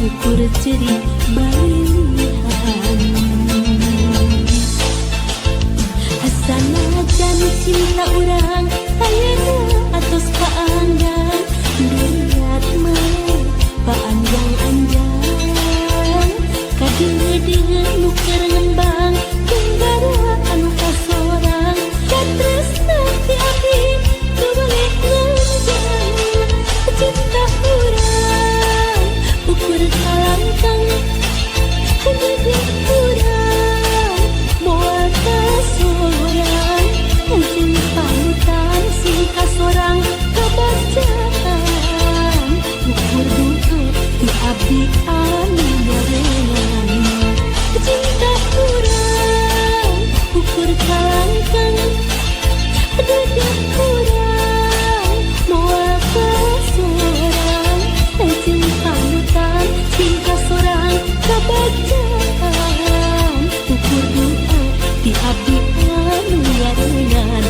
ukur ceri balihan. Asanajan cinta urang ayeuna atos kaandang dilihat mah paanjang-anjang kadeuh-deuh nu keur ngembang tunggara anu kasorang katresna ti abdi teu boleh nganjang cinta urang ukur kalangkang hanya urang moal kasorang anjeun panutan sing kasorang kabacaan ukur doa ti abdi anu nyarengan cinta urang ukur kalangkang dedet urang moal kasorang anjeun panutan sing kasorang kabacaan ukur doa ti abdi anu nyarengan.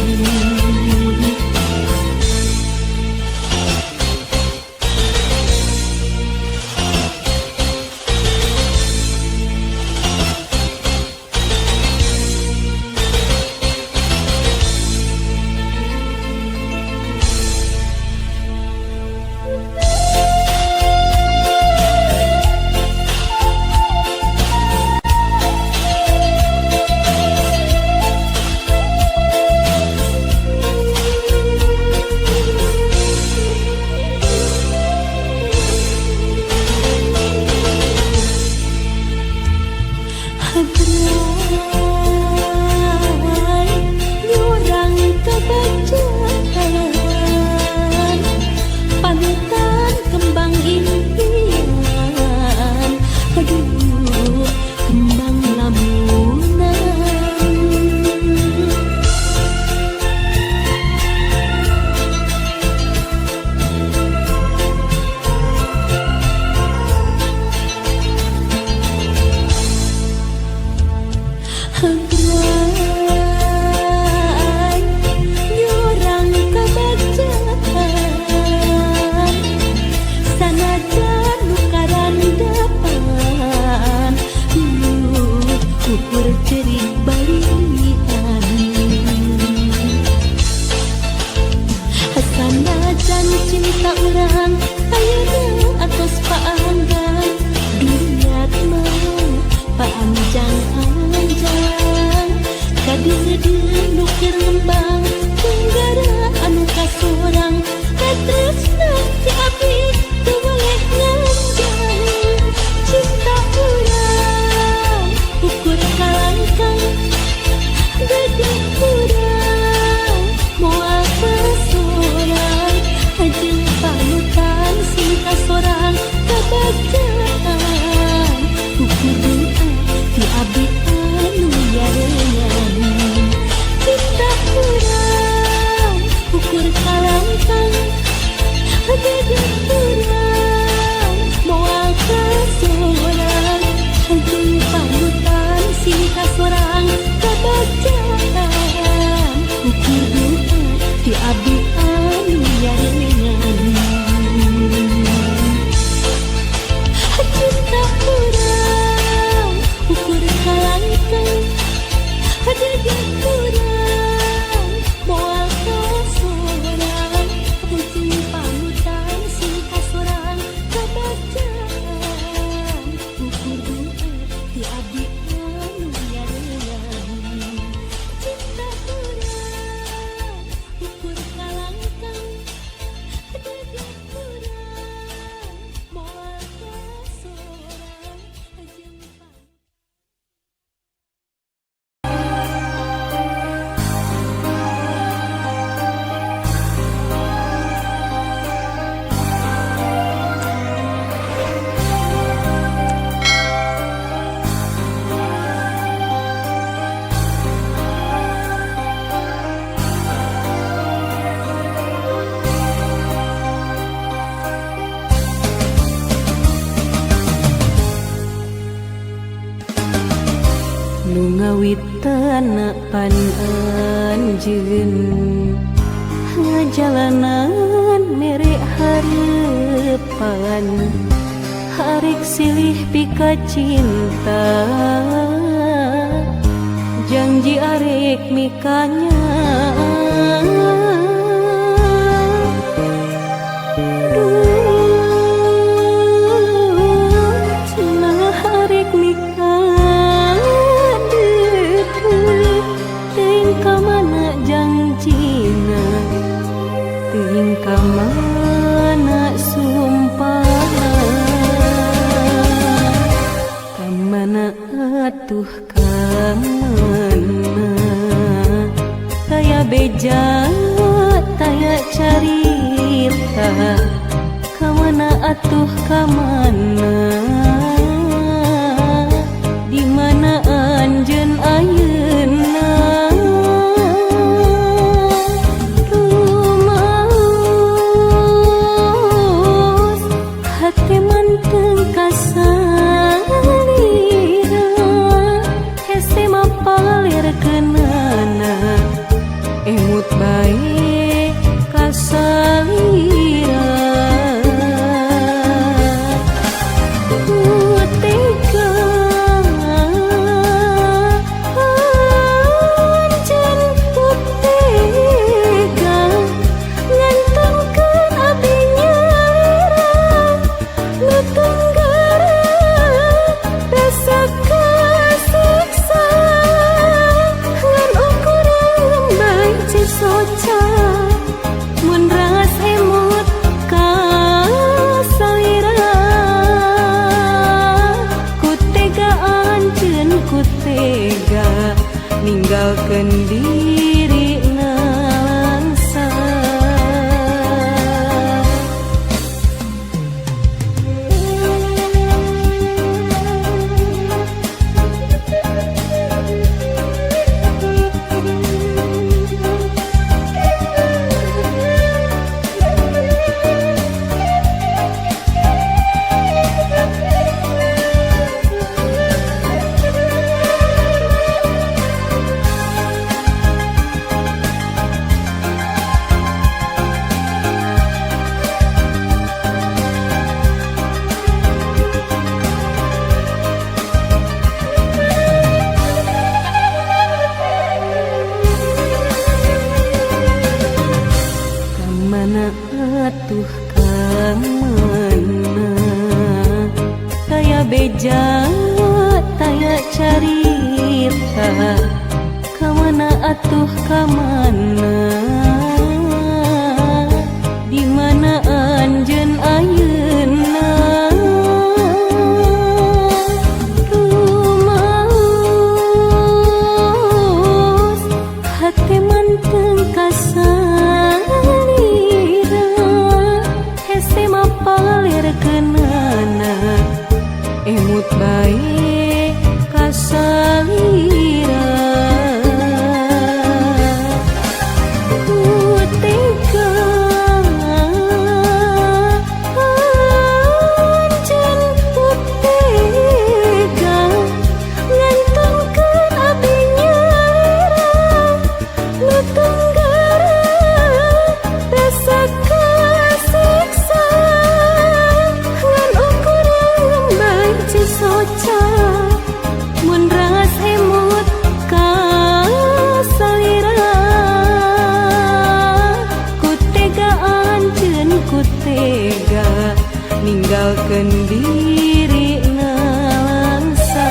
Cinta urang ayeuna atos paangan dilihat mah paanjang-anjang kadeuh-deuh nu keur ngembang tunggara anu kasorang katresna ti abdi teu boleh nganjang cinta urang ukur kalangkang dedet urang moal kasorang anjeun panutan sing kasorang kabacaan ukur doa ti abdi anu nyarengan cinta urang ukur kalangkang dedet urang moal kasorang anjeun panutan sing kasorang kabacaan ukur doa ti abdi anu nyarengan cinta urang ukur kalangkang dedet urang moal kasorang anjeun panutan sing kasorang kabacaan ukur doa ti abdi anu nyarengan cinta urang ukur kalangkang dedet urang moal kasorang anjeun nu ngawitana pan anjeun ngajalanan mere hareupan Harik silih pika cinta, janji arek mikanya. Cenah arek mikah deui, teuing ka mana janjina, teuing ka mana sumpahna. Ka mana atuh ka mana, taya beja taya carita, ka mana atuh ka mana, di mana anjeun ayeuna. Rumaos hate manteng kasalira, hese mapalir keunana, emut bae kasalira. Tega anjeun tega, ngantongkeun abdi nyalira, nu tunggara rasa kasiksa, ngan ukuran baik cisoca, mun ras emut ka salira. Kutega anjeun kutega, ninggalkeun dirina langsa. Mana atuh ka mana, taya beja taya carita, ka mana atuh ka mana, di mana anjeun ayeuna. Rumaos hate manteng kasalira, hese mapalir keunana, emut bae kasalira. Tega anjeun tega, ngantongkeun abdi nyalira, nu tunggara rasa kasiksa, ngan ukuran baik cisoca, mun ras emut ka salira. Kutega anjeun kutega, ninggalkeun dirina langsa.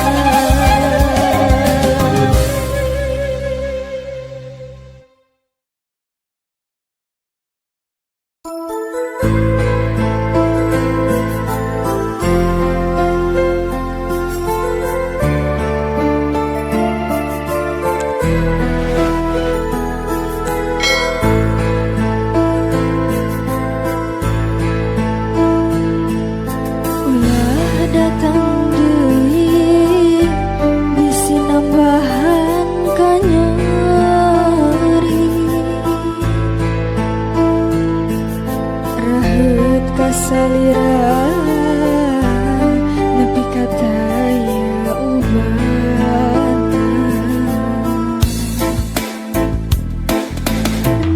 Ulah datang deui, bisi nambahan kanyeri, raheut kasalira, nepi ka daya ubatan.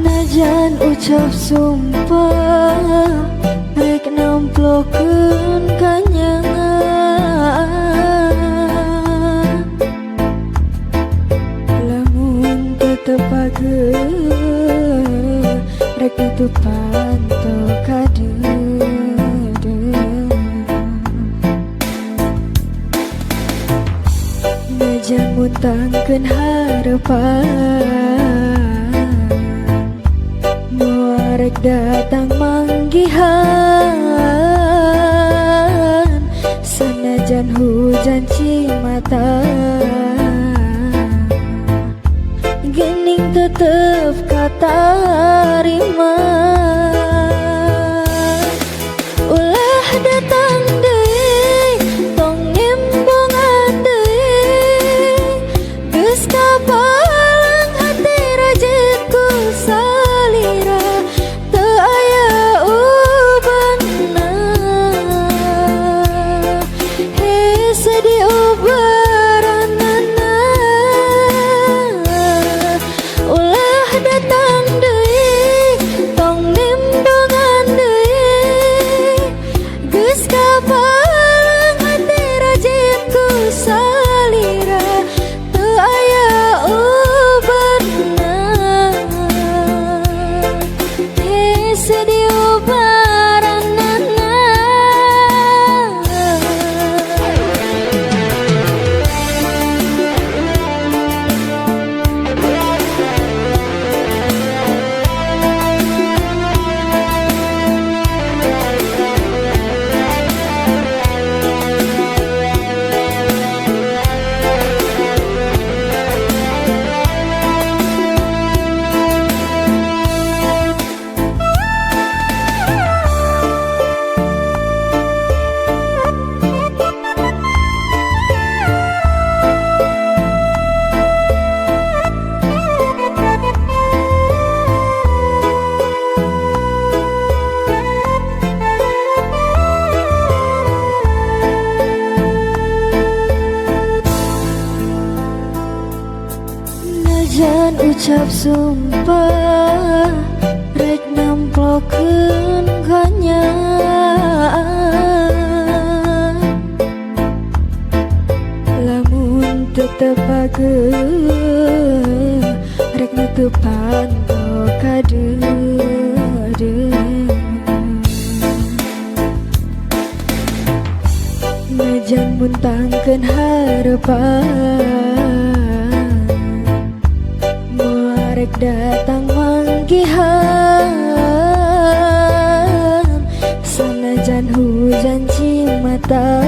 Najan ucap sumpah, rek namplokeun kanyang mentangkeun harapan muarek datang manggihan sanajan hujan cimata gening tetep katarima ulah datang deui tong nimbungan deui geus kapalang hati rajitku salira teu aya ubanna hese diobaranana ulah datang deui tong nimbungan deui geus kapalang hati rajitku salira teu aya ubarna hese diobaranana. Najan ucap sumpah rek namplokeun kanyaan lamun tetep pageuh rek nutupan kadeudeung najan muntangkeun harapan muarek datang manggihan sanajan hujan cimata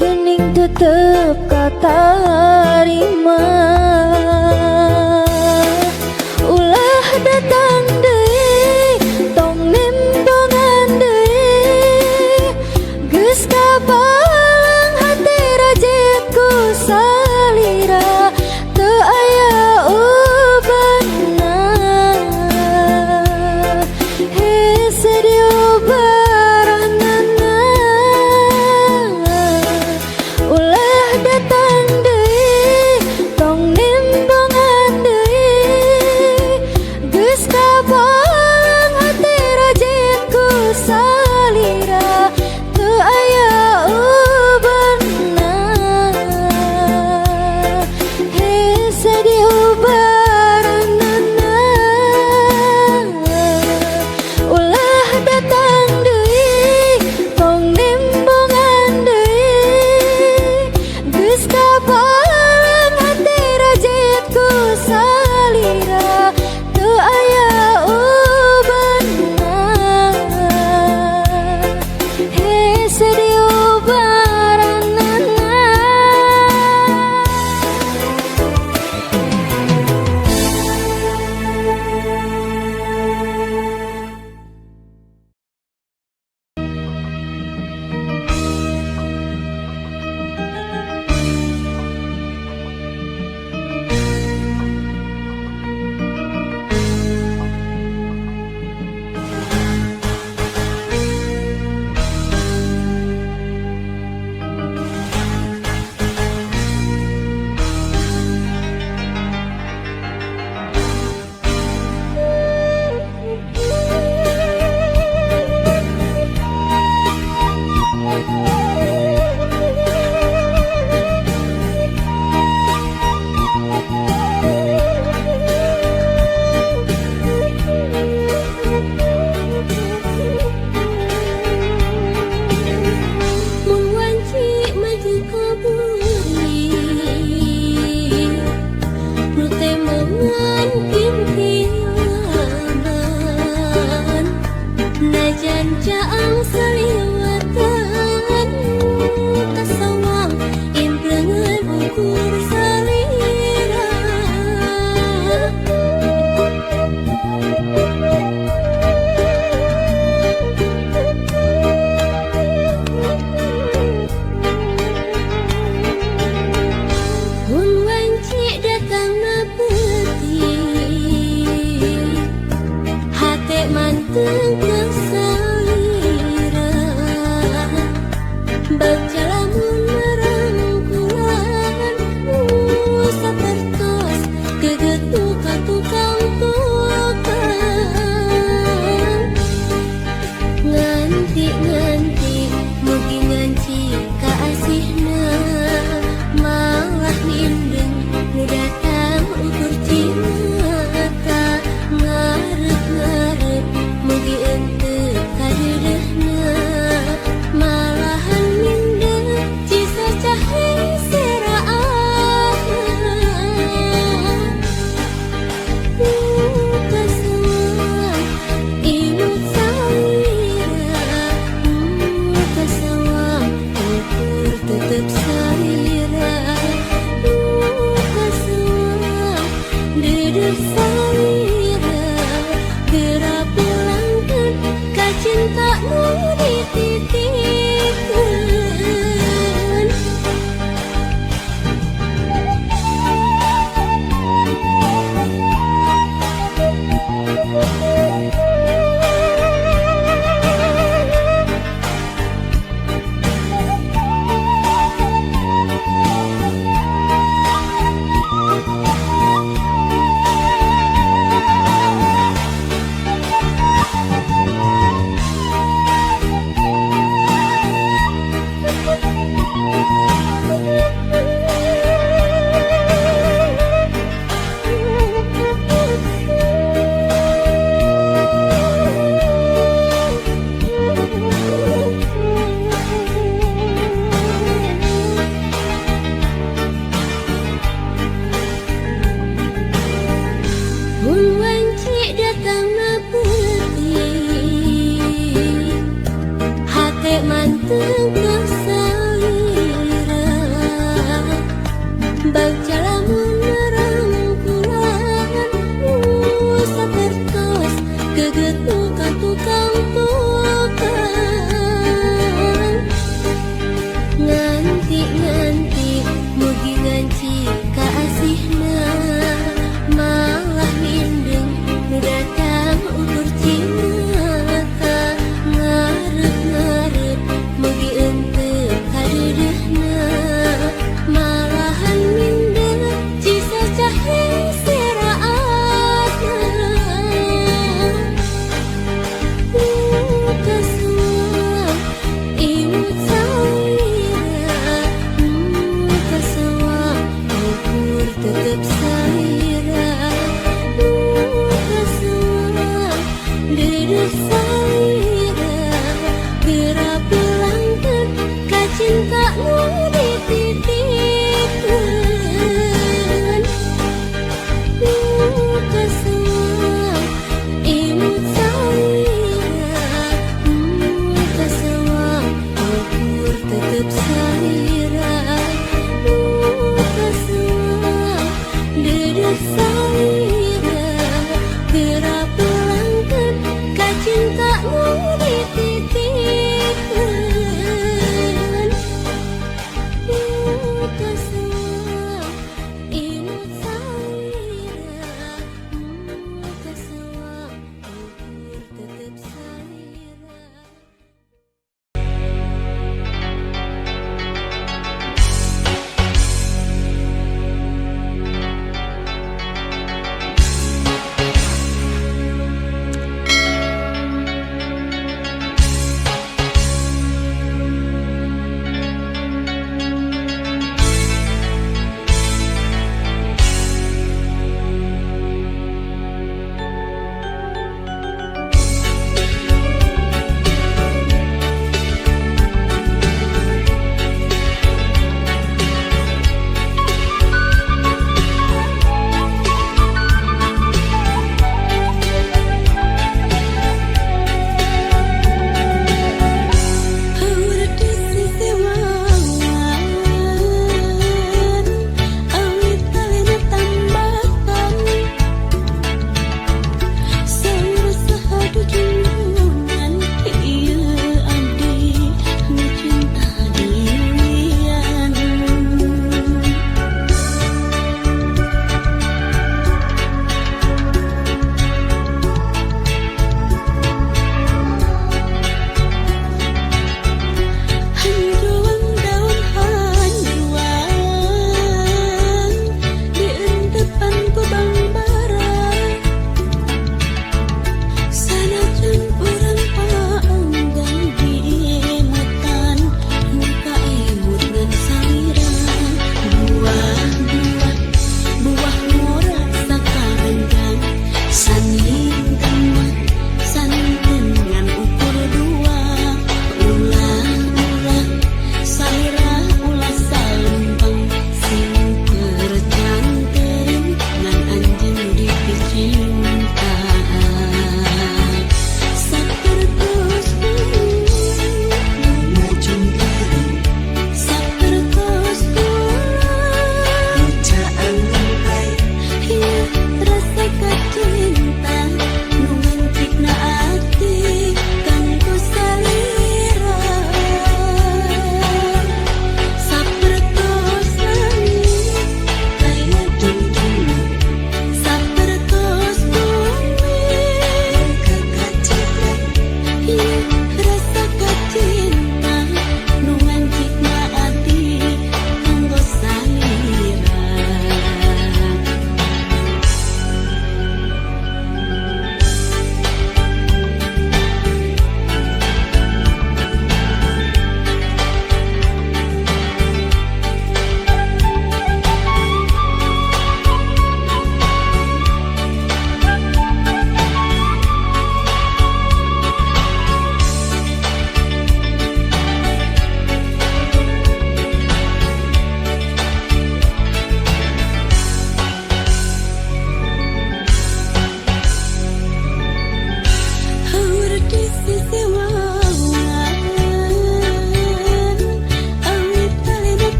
gening tetep katarima ulah datang deui tong nimbungan deui geus kapalang hati rajitku salira teu aya ubanna hese diobaranana ulah datang deui tong nimbungan deui geus kapalang hati rajitku salira teu aya ubanna hese diobaranana ulah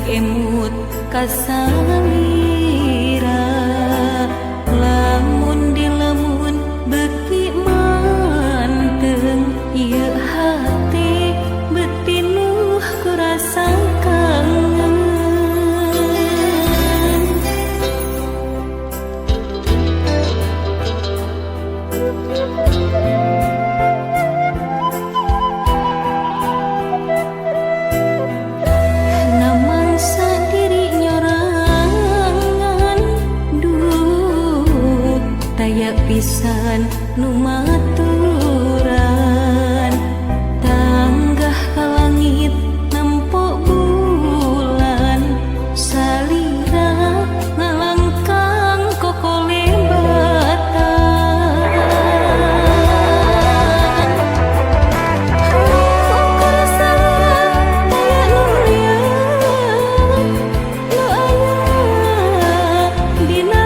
emut kasalira lamun dilemun beki manteng ieu hati betinuh kurasa kangen. Pisan nu maturan tanggah ka langit nempo bulan salira ngalangkang kokolebatan kurasa daya nulian nu aya dina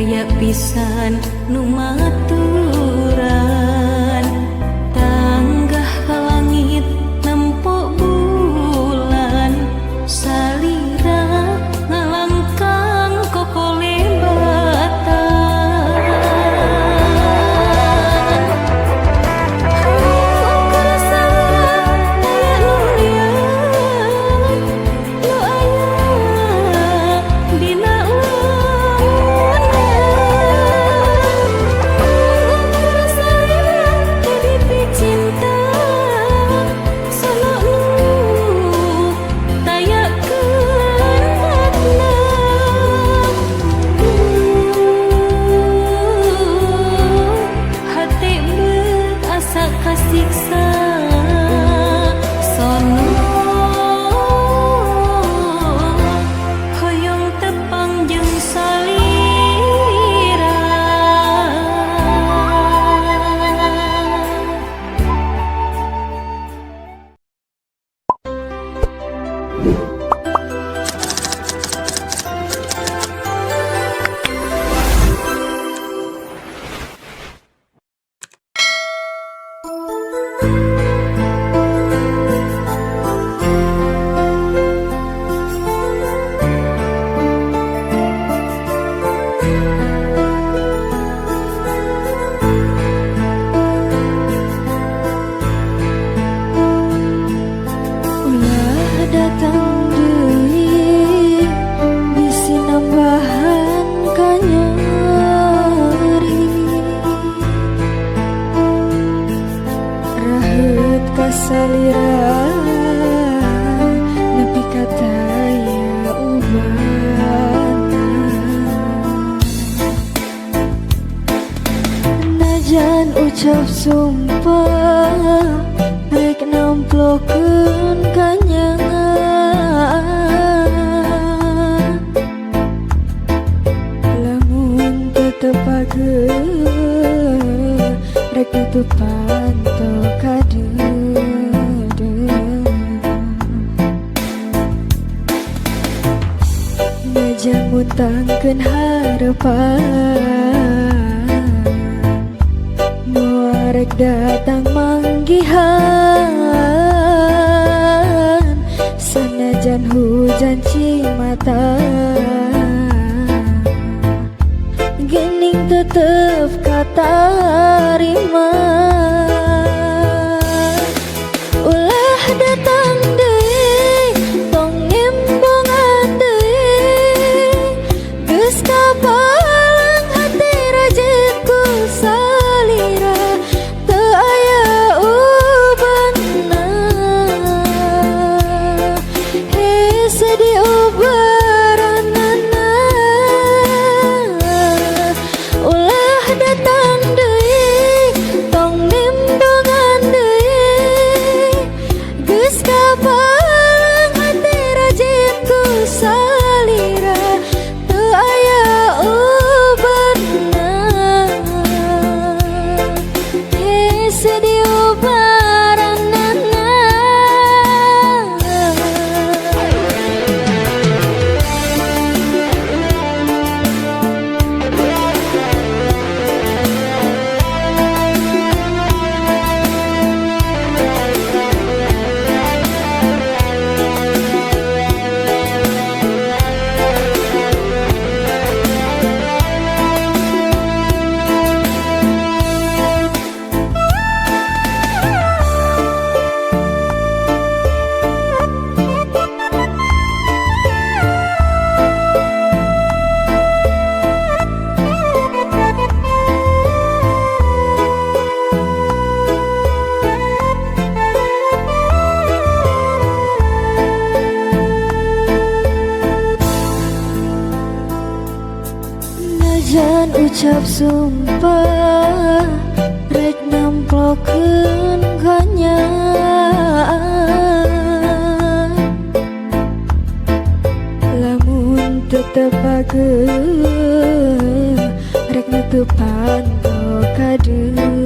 aya pisan nu maturan tanggah ka langit nempo bulan salira ngalangkang kokole batan ukur salah aya nu lian nu aya dina siksa sono hoyong tepang jeung salira datang deui bisi nambahan kanyeri raheut kasalira nepi ka daya ubana najan ucap sumpah rek namplokeun kanyangan lamun tetepageun rek nutupan teu kadedeung najan muntangkeun harepan moal rek datang manggihan sanajan hujan cimata gening tetep katarima ulah datang deui tong ngembongan deui geus kapalang hati rajitku salira teu aya ubana hese diobaranana ulah datang deui tong nimbongan deui geus kapalang hati rajitku salira teu aya ubana hese diobaranana najan ucap sumpah rek namplokeun kanyangan lamun tetepageun rek nutupan teu kadedeung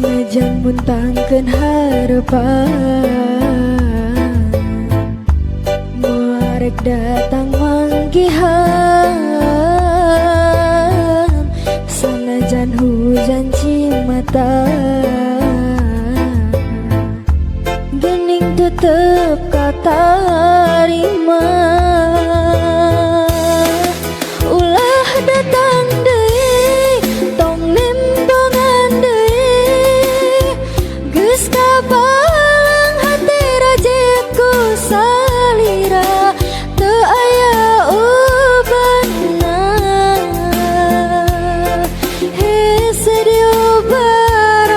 najan muntangkeun harepan Rek datang manggihan sanajan hujan cimata gening tetep katarima ulah datang deui tong nembongan deui geus kabalang hati rajitku salira teu aya ubahna hese diubah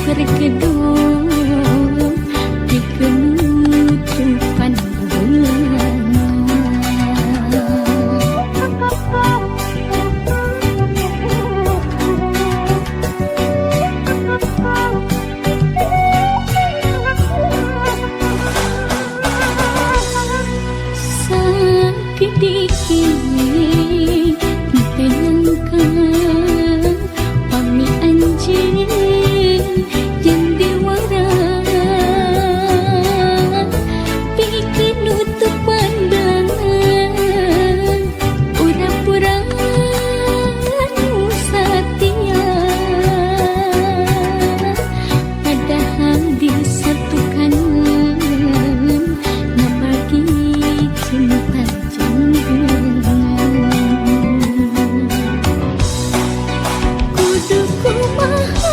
berkedung di kenutupan bulan. Sakit dikit tenangkan pami anjing yang diwara bikin nutup pandangan pura-pura nusatia padahal disatukan nabagi cinta janggung kudu kumaha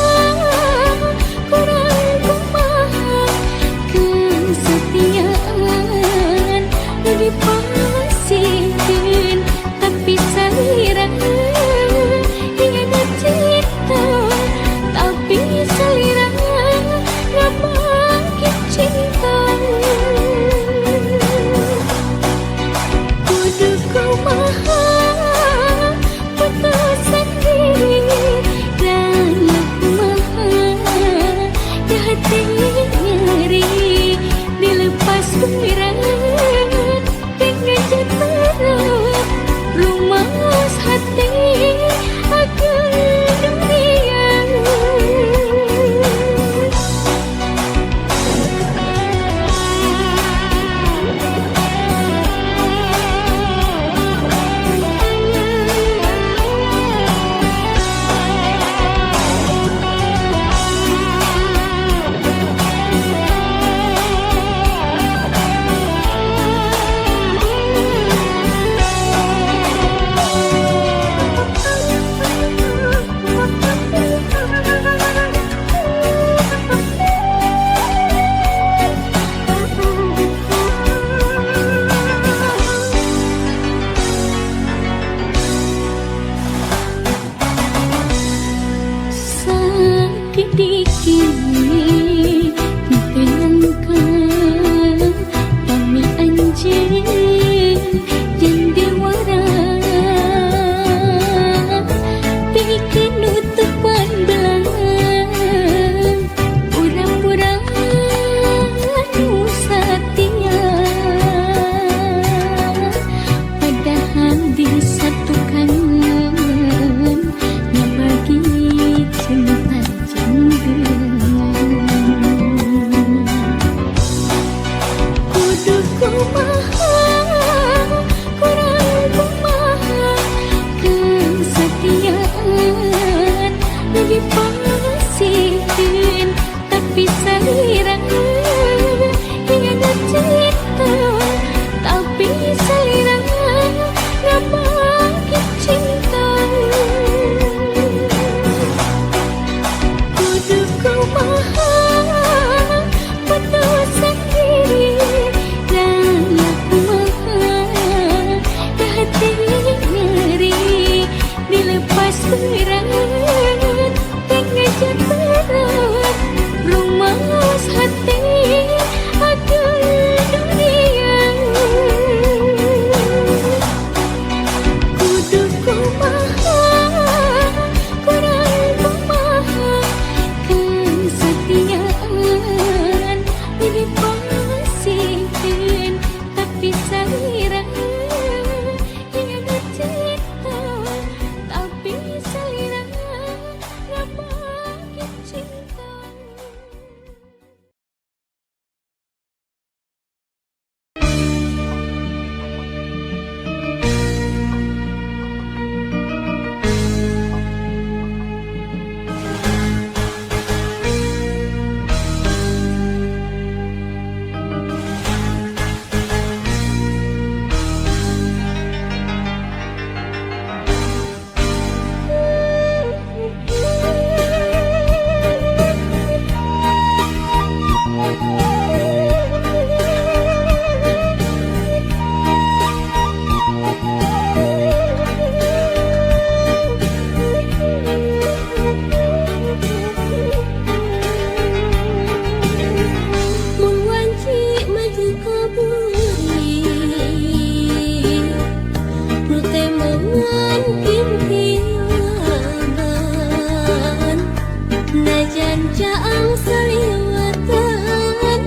jaang saliwatan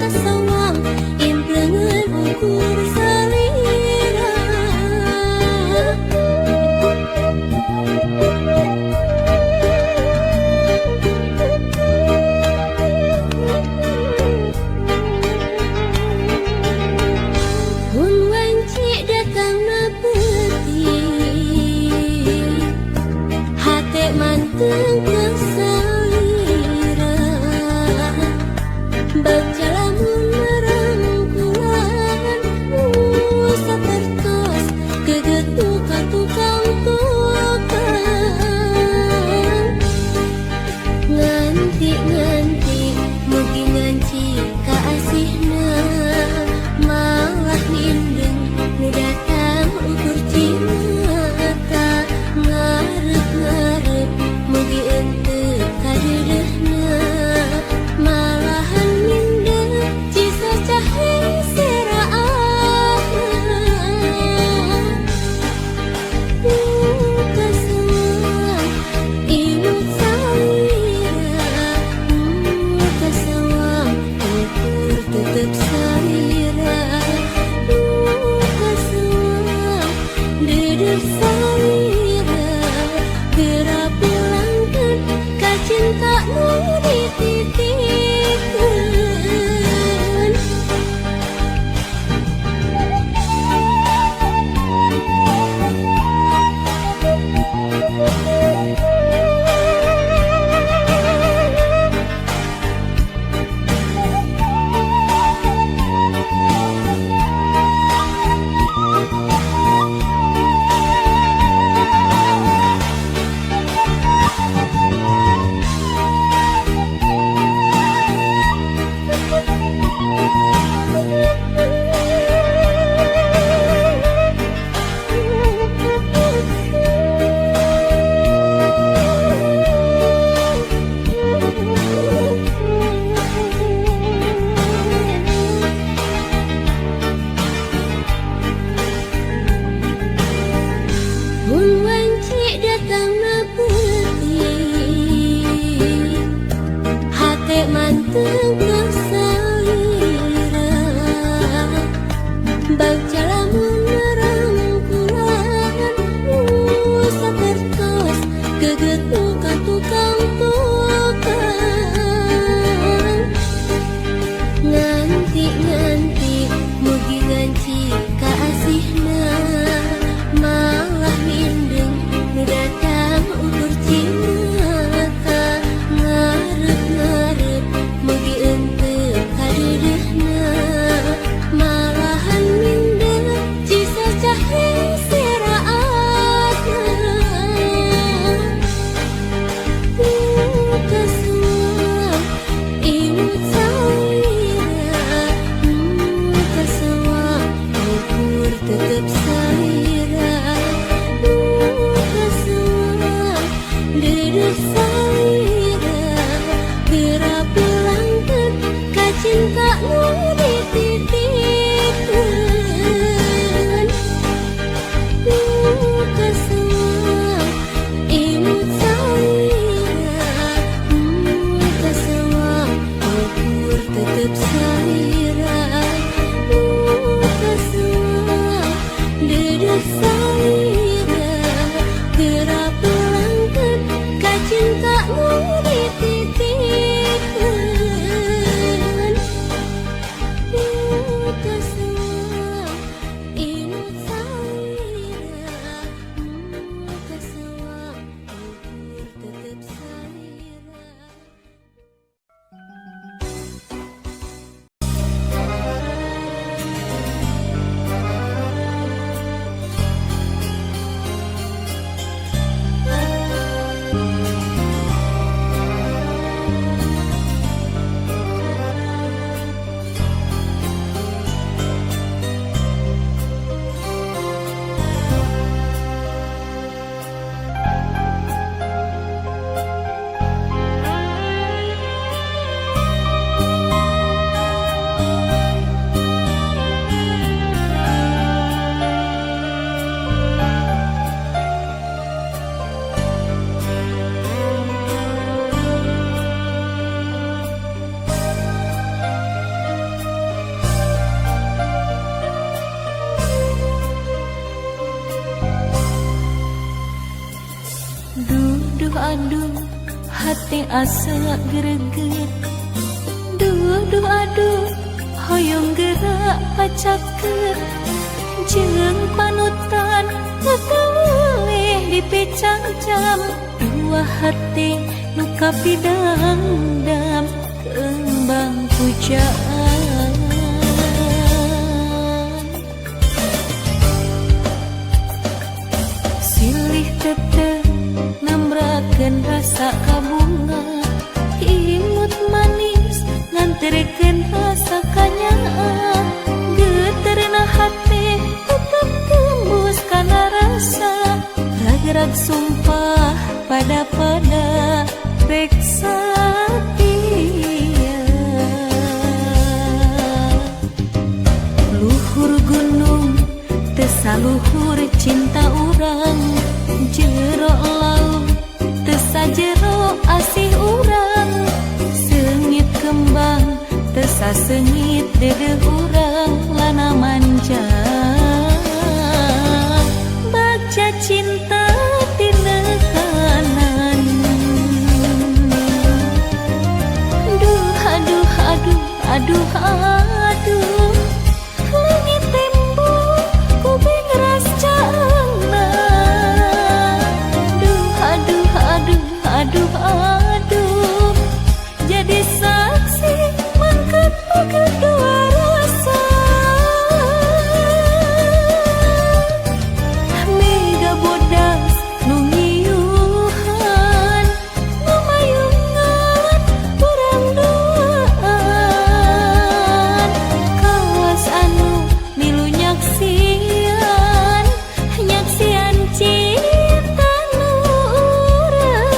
kasawang imprengan ukur salira Hun wanci datang na peti hate manteng kesalira baca lamun merangkulan sapertos kegetukan tukang nganti mugi nganci kaasihna malah nindeng nu datang ukur cinta ngarep mugi ente kadeureuhna malahan nindeng cisa cahe seraahna kasawang imut salira kasawang ukur tetep salira kasawang dedeuh salira geura bilangkeun ka cinta nu dititikeun Mun wanci datang na peti hate manteng kesalira baca lamun merangkulan sapertos kegetukan tukang nganti mugi nganci kaasihna malah nindeng nu datang ukur cinta ngarep mugi ente kadeureuhna malahan nindeng cisa cahe seraahna kasawang imut salira kasawang ukur tetep salira kasawang dedeuh salira geura bilangkeun ka cinta nu dititikeun kasawang imut salira kasawang ukur tetep salira kasawang dedeuh salira geura bilangkeun ka cinta nu dititikeun kasawang imut salira kasawang ukur tetep salira hati asa greget. Duh aduh hoyong gerak pacakeun jeung panutan ngetelih dipecang jam. Dua hati nu kapidangdam kembang pujaan. Silih teteh nambrakeun rasa kabunga, imut manis nganterkeun rasa kanyaan. Geterna hati tetep tembus kana rasa, ragrag sumpah pada reksa dia. Luhur gunung tesaluhur cinta urang, jero laut tesajero asih urang. Sengit kembang tesasengit dedeh urang lana manja. Baca cinta tina kanan. Aduh langit tembok kubing ras caangna. Aduh jadi saksi mangkat kedua rasa. Mega bodas nungiuhan memayungan urang duaan. Kawas anu milu nyaksian cinta nu urang.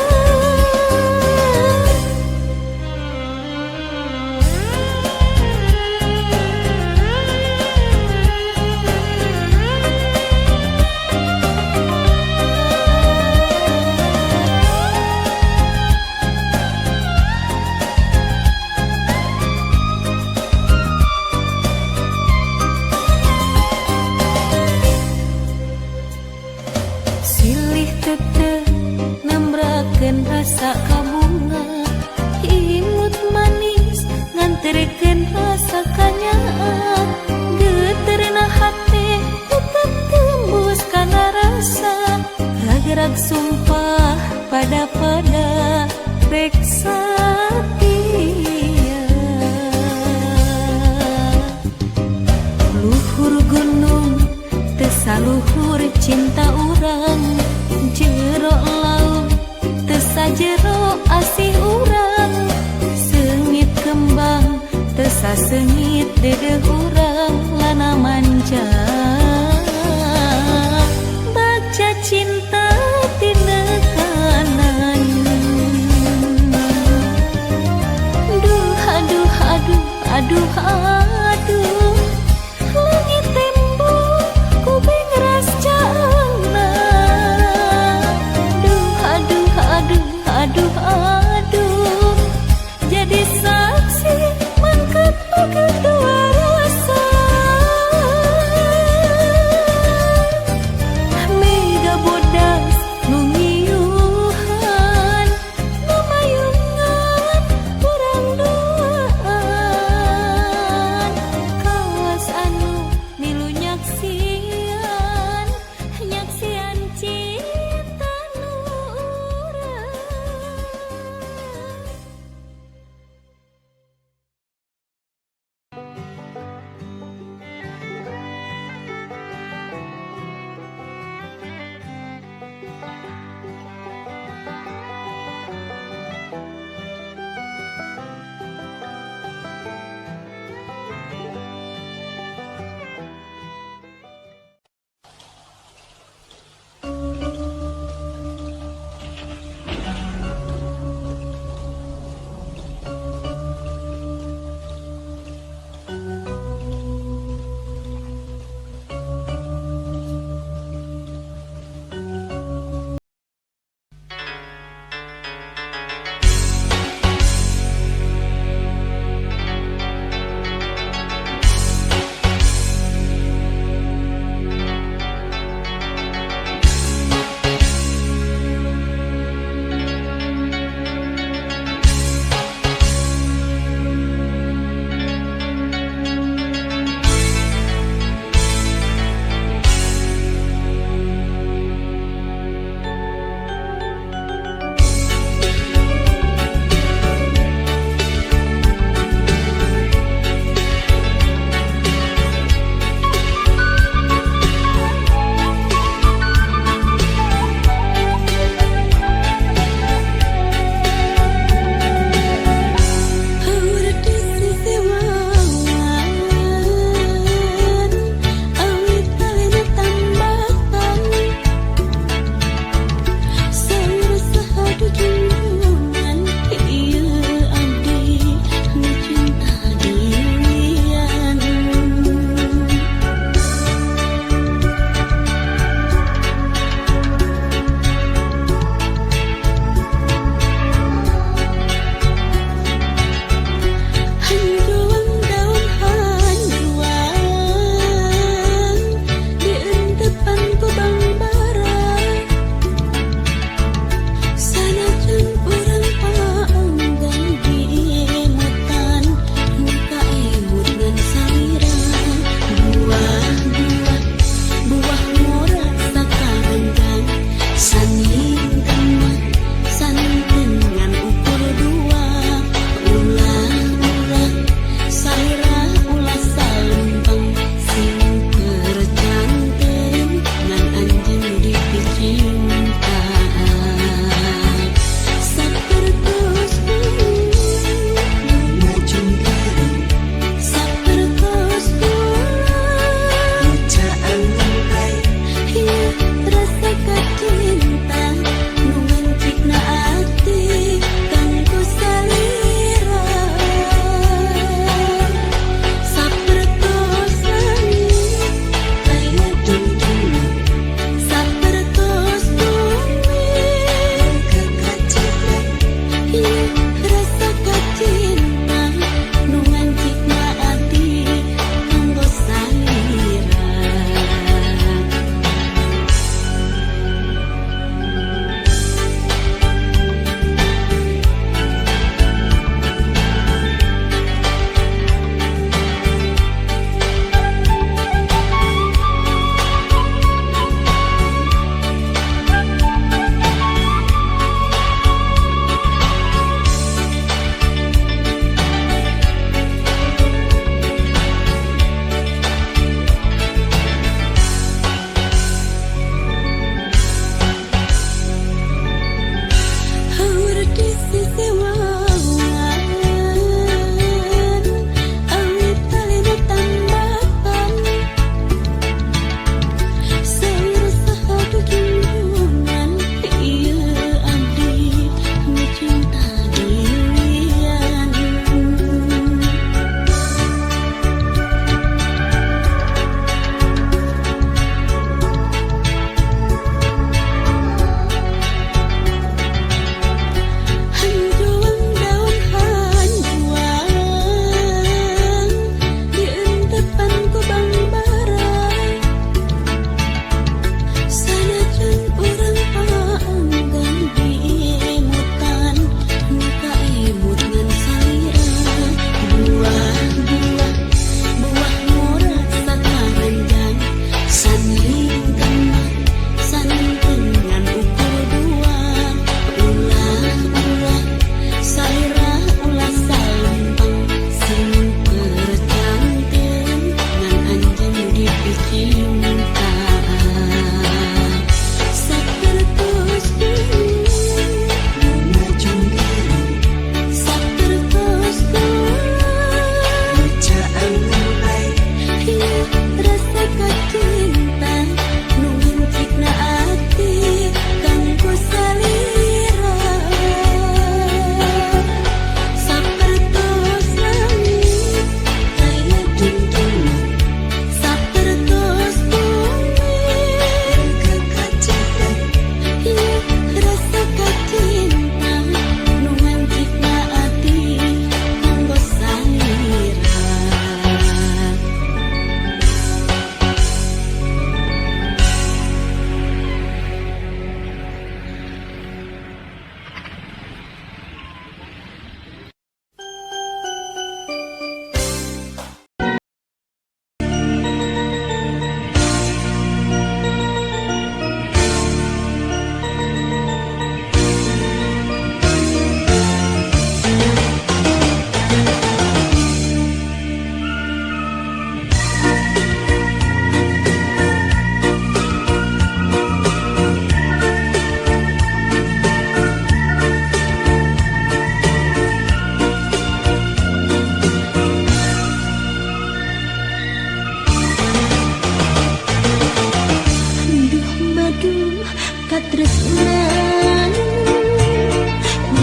Silih teteh nambrakeun rasa kabunga, imut manis nganterkeun rasa kanyaan. Geterna hati tetep tembus kana rasa, ragrag sumpah pada reksa dia. Luhur gunung tesaluhur cinta urang, jero laut tesajero asih urang. Sengit kembang tesasengit dedeh urang lana manja. Baca cinta tina kanan. Aduh langit tembok kubing ras caangna. Aduh jadi saksi mangkat kedua rasa.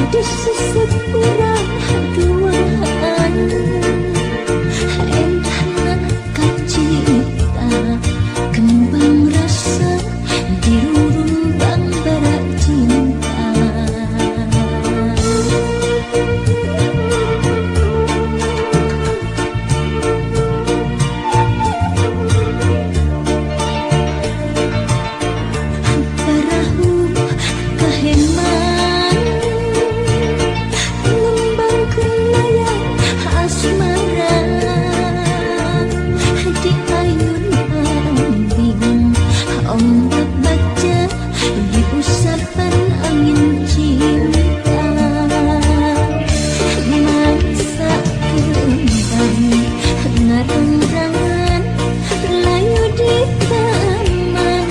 Seseorang duaan entah kacita kembang rasa di rumbang barak cinta. Perahu keheman ombak baca di usapan angin cinta. Masa kembang ngarang-rangan layu di taman.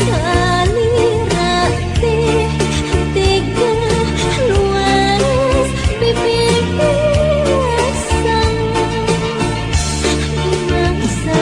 Salira teh tega luas bibir pisang. Masa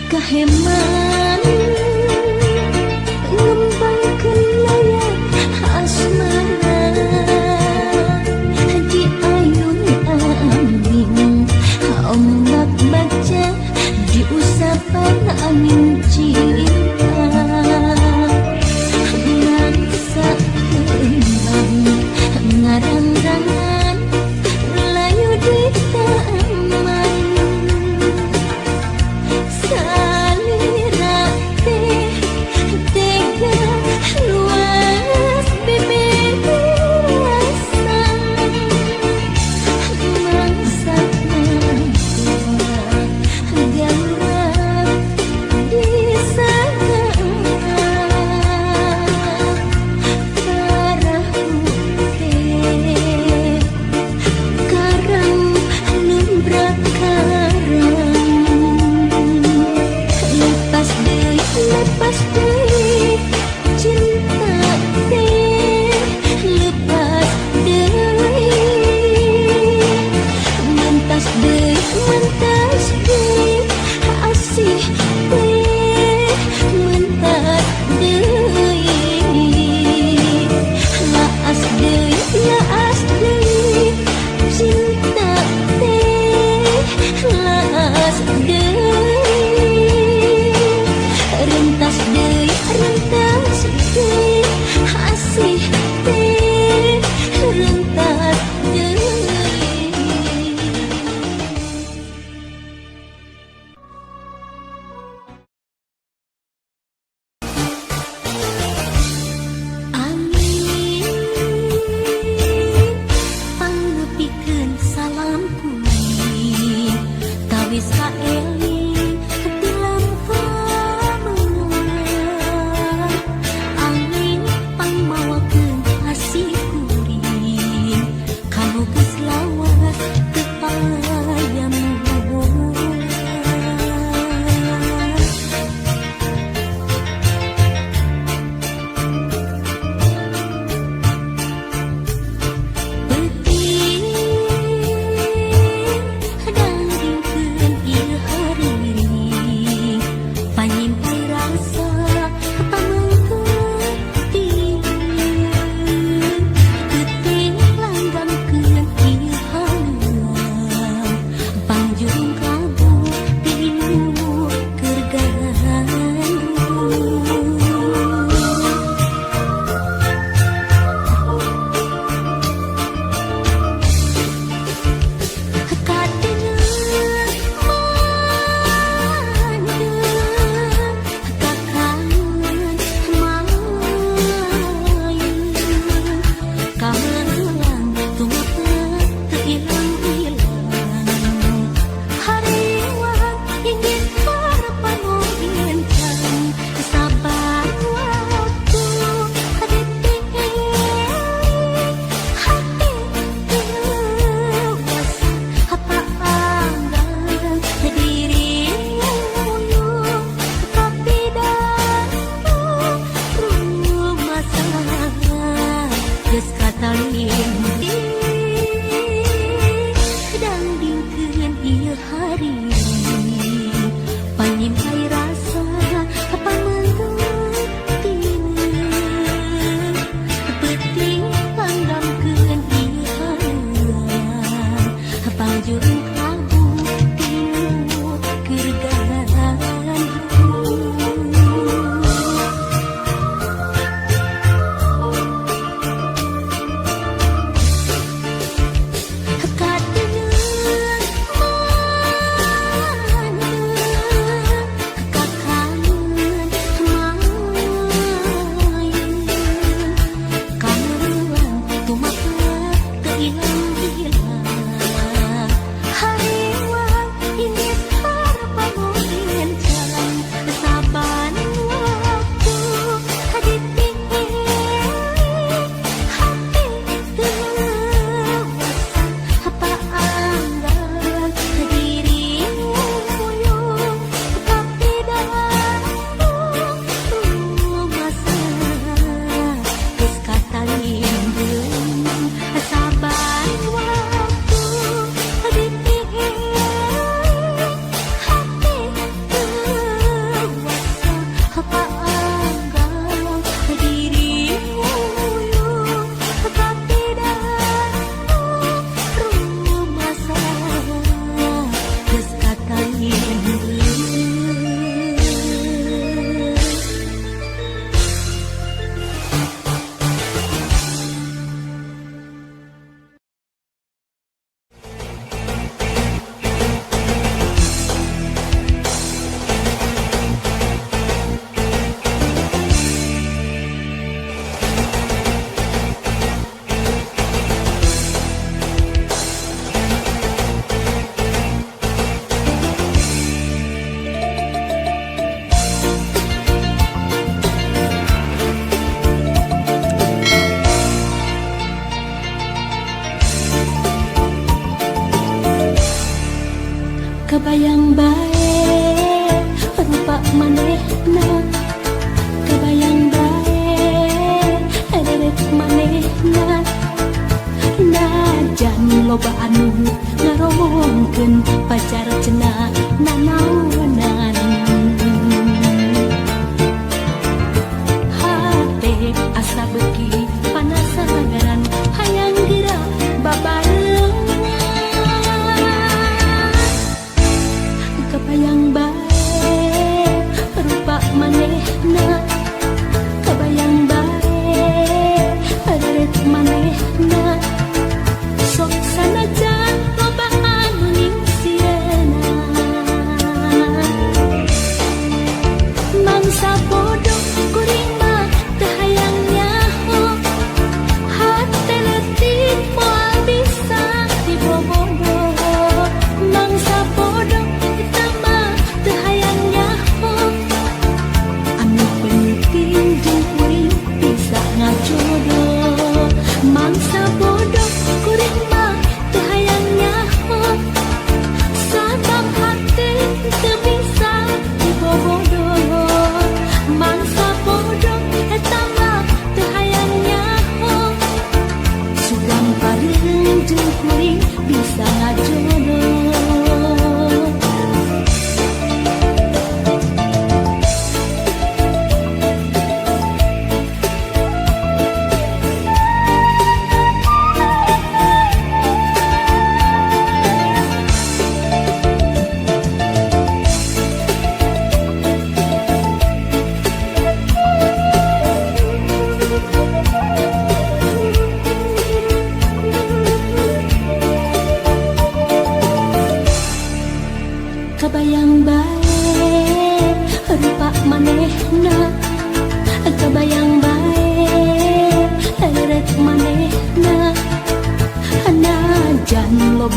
keheman ngembang kelayang asmara di ayun angin ombak baca di usapan angin cinta. Masa kembang ngarang-rangan layu di taman. Salira teh tega luas bibir pisang. Mangsa nangkora galak di sana. Perahu teh karang numbrak karang. Lepas deui cinta teh lepas deui. Mentas deui asih teh mentas deui. Laas deui cinta teh laas deui. Rentas deui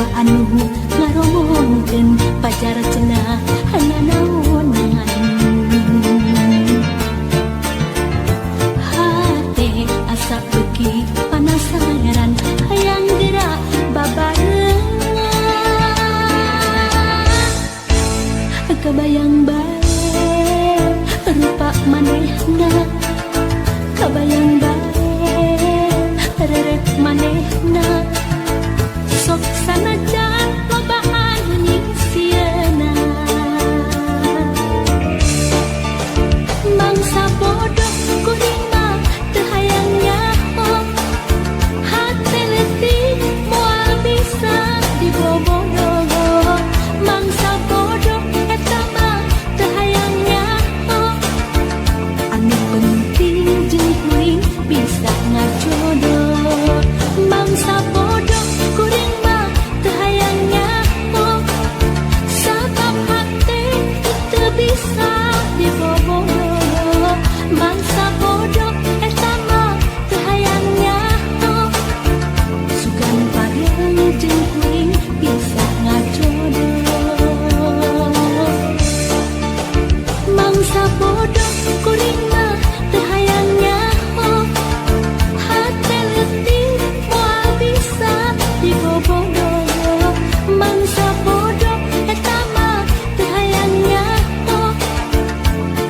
cobaan nuhu ngaromongkeun pacar cenah hananaonan hate asa beuki panasaran hayang gerak babarengan kebayang bae rupa manehna kabayang bae reret manehna sok sanajan lobaan nyisieuna mangsa bodoh kuring mah teu hayang nyaho hate leutik moal bisa dibobodoh mangsa bodoh eta mah teu hayang nyaho anu penting jeung kuring bisa ngajodoh mangsa bodoh kuring mah teu hayang nyaho sabab hate teu bisa dibobodoh mangsa bodoh eta mah teu hayang nyaho sugan pareung jeung kuring bisa ngajodoh mangsa bodoh kuring mah teu hayang nyaho hate leutik moal bisa dibobodoh mangsa bodoh eta mah teu hayang nyaho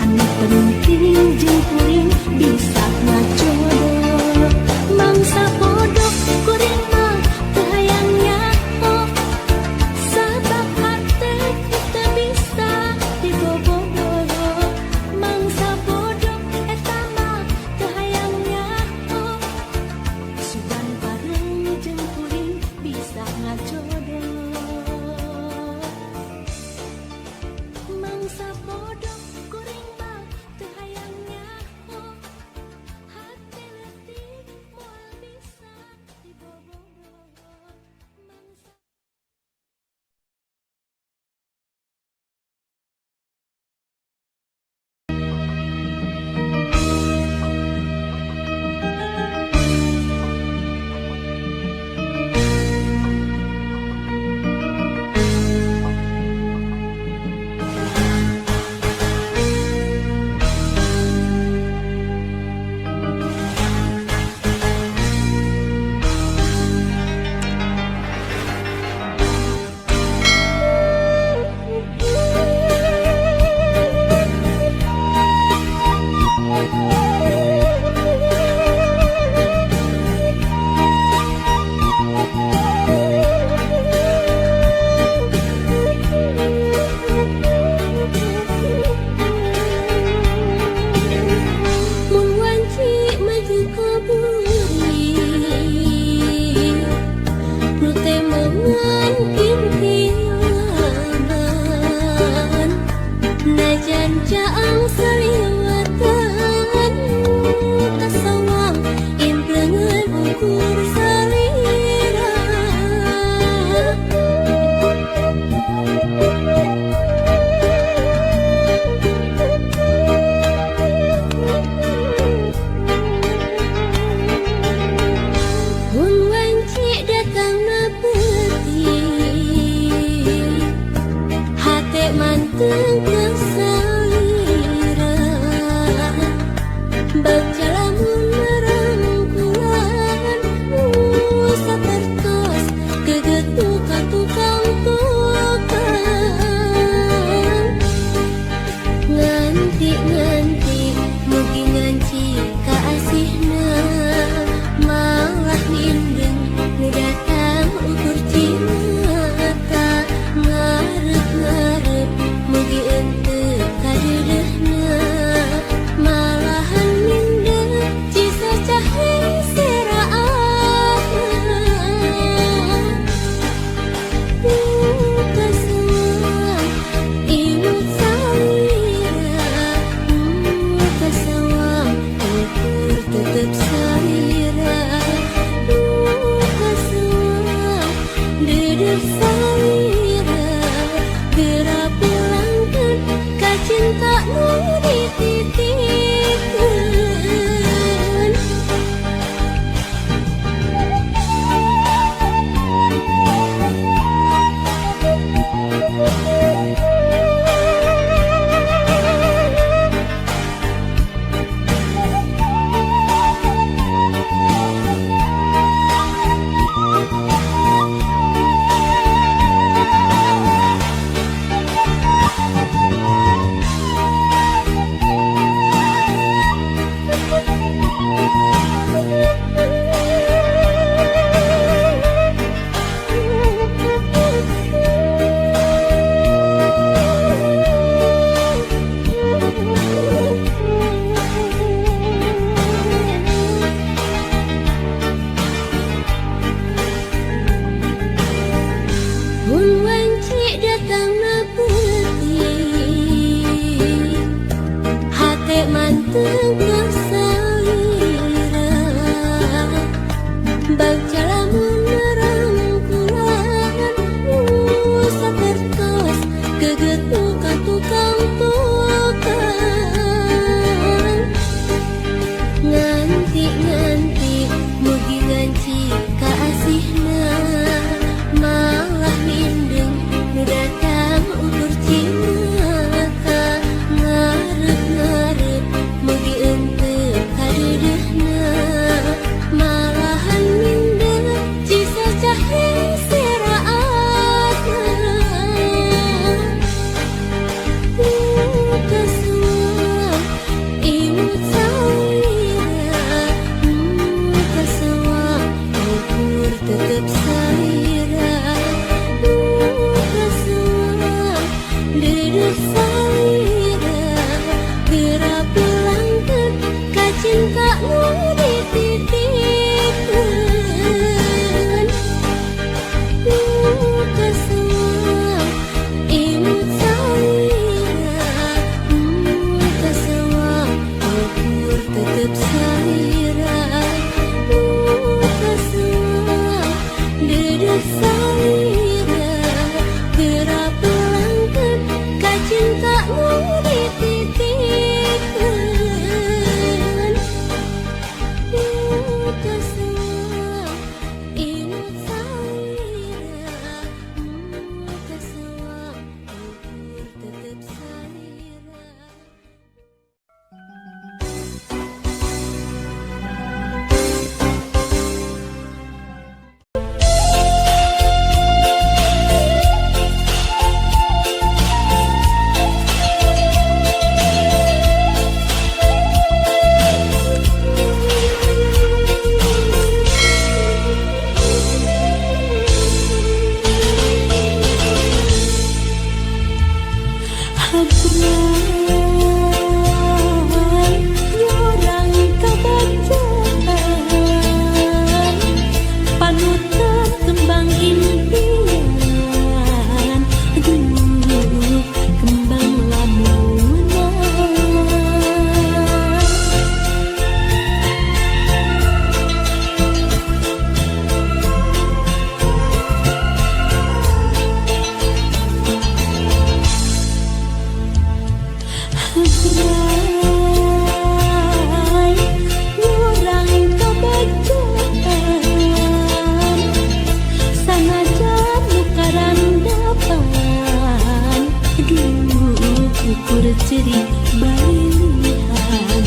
anu penting jeung kuring bisa ngajodoh mangsa bodoh kuring mah teu hayang nyaho sabab hate teu bisa dibobodoh mangsa bodoh eta mah teu hayang nyaho sugan pareung jeung kuring bisa ngajodoh mangsa bodoh kuring mah teu hayang nyaho hate leutik moal bisa dibobodoh mangsa mun wanci maju kaburi nu teh meungan kintilaban najan caang saliwatan kasawang impleungeun ukur salira mun wanci datang na peuting hate manteng kesalira baca lamun merangkulan sapertos gegetu ka tukang tukang nganti mugi nganci ka asihna malah nindeng nu datang ukur cinta ngarep mugi ente kadeudeuhna malahan nindeng cintamu dititipkeun kaseuang imut salira kaseuang ukur tetep salira kaseuang dedek salira gerak pelangkeun ka cintamu dititipkeun kaseuang imut salira kaseuang ukur tetep salira. Habrai nyorang kabacaan panutan kembang impian aduh kembang lamunan Habrai nyorang kabacaan sanajan nukaran dapan aduh ukur cerik balilihan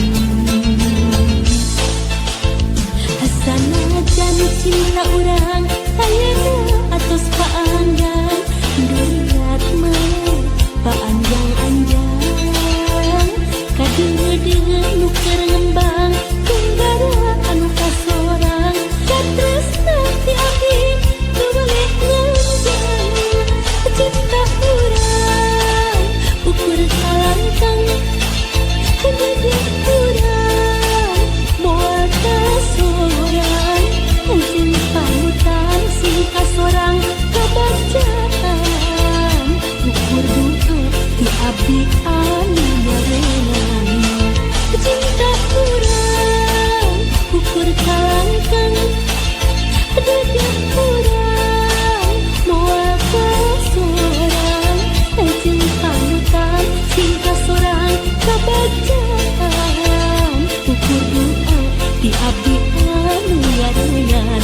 sanajan cinta urang ayeuna atos paanggan duriat mah paanjang-anjang kadeung nu keur ngembang tunggara anu kasorang katresna ti abdi teu boleh nganjang cinta urang ukur kalangkang dedek urang moal kasorang anjeun panutan sing kasorang kabacaan ukur doa ti abdi anu nyarengan cinta urang ukur kalangkang dedek urang moal kasorang anjeun panutan sing kasorang kabacaan ukur doa ti abdi anu nyarengan.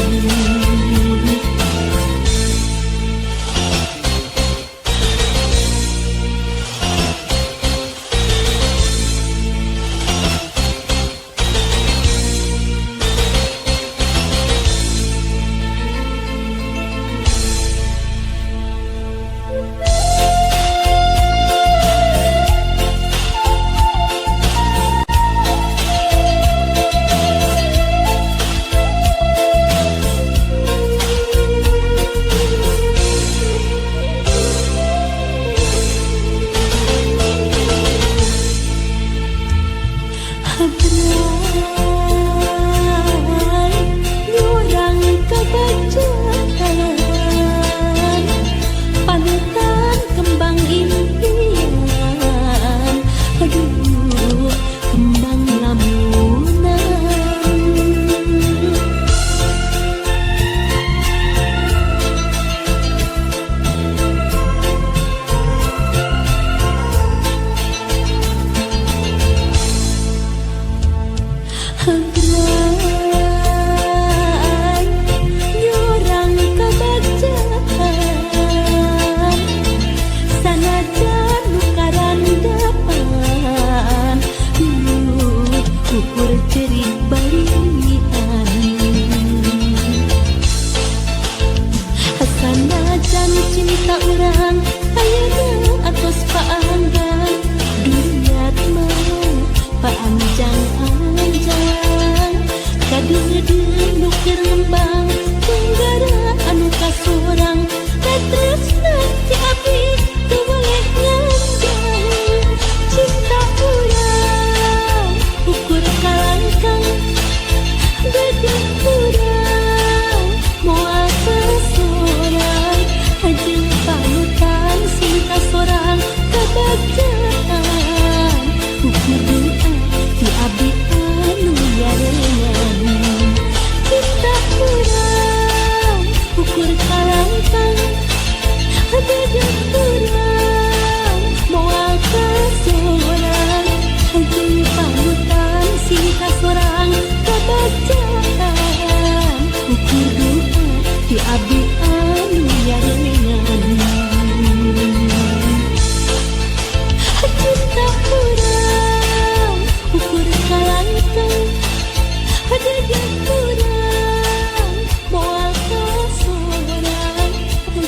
Habrai nyorang kabacaan panutan kembang impian aduh kembang lamunan Habrai nyorang kabacaan sanajan nukaran dapan ukur cerik balilihan sanajan cinta urang ayeuna atos paanggan duriat mah paanjang-anjang kadeung nu keur ngembang tunggara anu kasorang katresna ti abdi teu boleh nganjang cinta urang ukur kalangkang dedek urang moal sesorang jeung panutan cinta sorang kebagjaan ukur doa ti abdi anu yarengan cinta urang ukur kalangkang dedek urang moal sesorang jeung panutan cinta sorang kebagjaan ukur doa ti abdi anu yarengan cinta urang ukur kalangkang dedek urang moal sesorang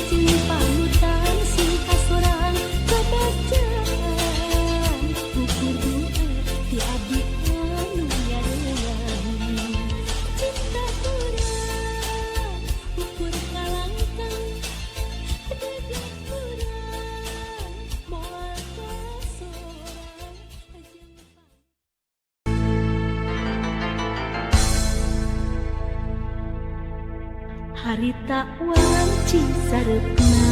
jeung panutan cinta sorang kebagjaan ukur doa ti abdi anu yarengan cinta urang ukur kalangkang dedek urang moal sesorang harita wanci sareupna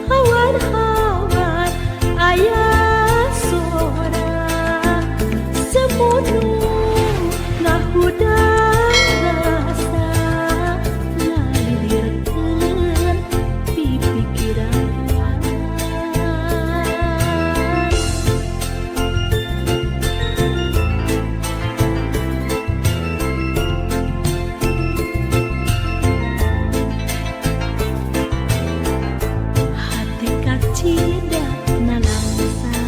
hawan-hawan aya sora semunu ngahudang rasa ngalilirkeun pipikiran hati kacidak nalangsa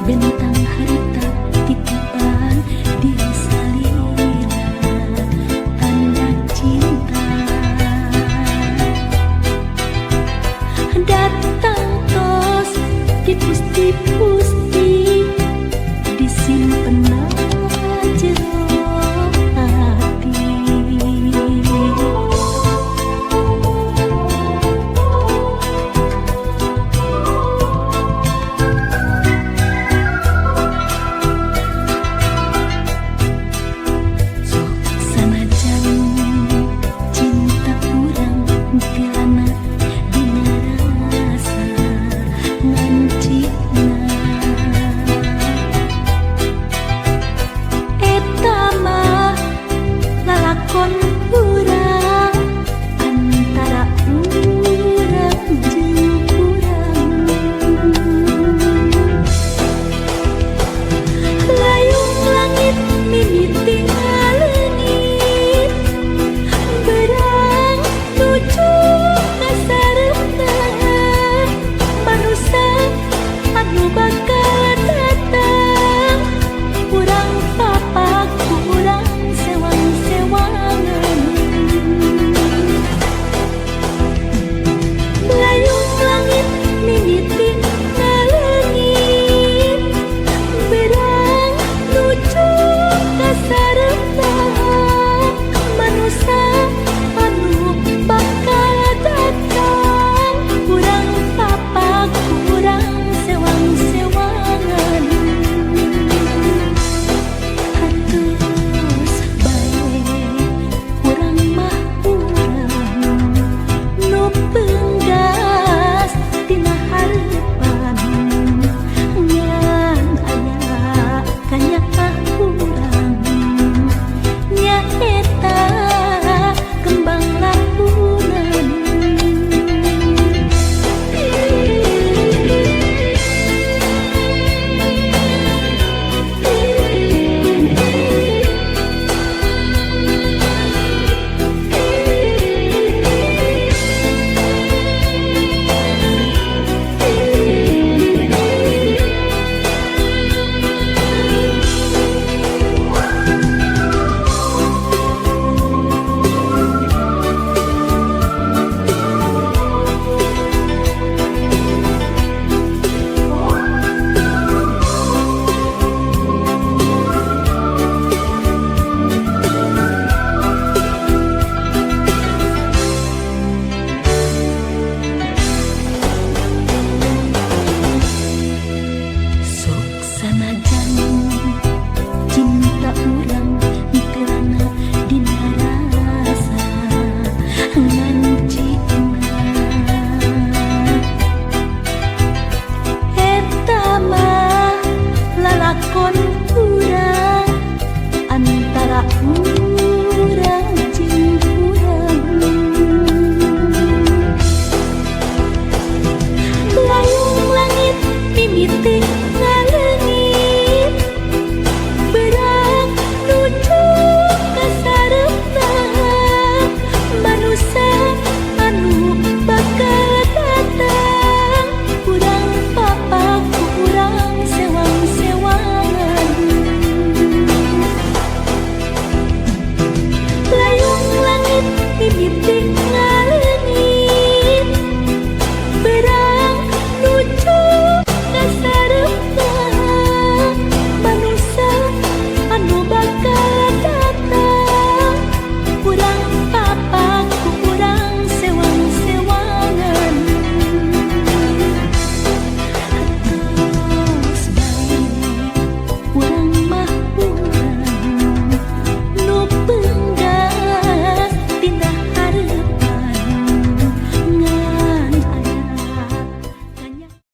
bintang